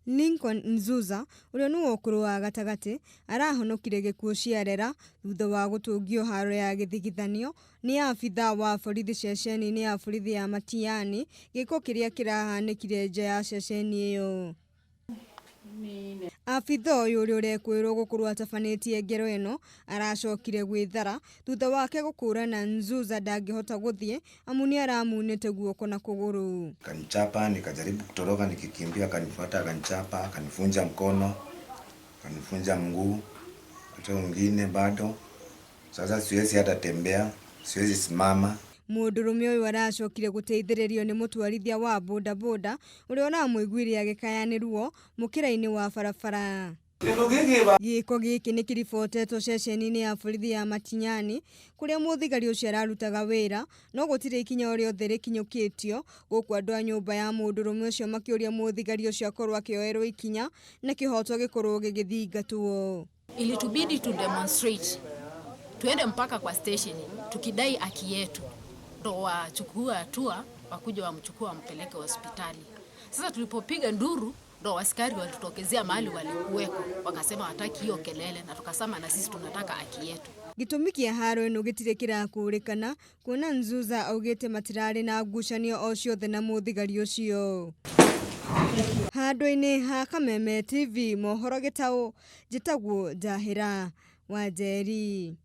Lincoln Nzuza uria ni wokuru wa gatagati arahonokire gikuo ciarera thutha wa gutungio haro ya githigithanio ni abitha wa borithi ceceni-ini ya borithi ya Matiang'i, giko kiria kirahanikire nja ya ceceni iyo. Abitha uyu uria urekwirwo gukorwo atabanitie ngero ino aracokire gwithara thutha wake gukurana Nzuza ndangihota guthie amu ni aramunite guoko na kuguru. Kanichapa, nikajaribu kutoroka, nikikimbia akanifuata, akanichapa, akanifunja mkono, akanifunja mguu, hata mwingine bado. Sasa siwezi hata tembea, siwezi simama. Mundurume uyu aracokire guteithiririo ni mutwarithia wa boda boda uria uramwiguire agikayanirwo mukira-ini wa barabara. Giko giki ni kiribotetwo ceceni-ini ya borithi ya Matiang'i kuria muthigari ucio ararutaga wira, no gutire ikinya o riothe rikinyukitio guku andu a nyumba ya mundurume ucio makiuria muthigari ucio akorwo akioerwo ikinya na kihoto gikorwo gigithingatwo. Ilitubidi to demonstrate, tuende mpaka kwa station tukidai haki yetu, ndo wachukua hatua wakuja wamchukua wampeleke hospitali. Sasa tulipopiga nduru ndo askari walitokezea mahali walikuweko, wakasema hataki hiyo kelele, na tukasema na sisi tunataka haki yetu. Gitumi kia haro ino gitire kirakurikana kuona Nzuza augite matirari na ngucanio o ciothe na muthigari ucio. Handu-ini ha Kameme TV mohoro gitau jitagwo Njahira Wanjeri.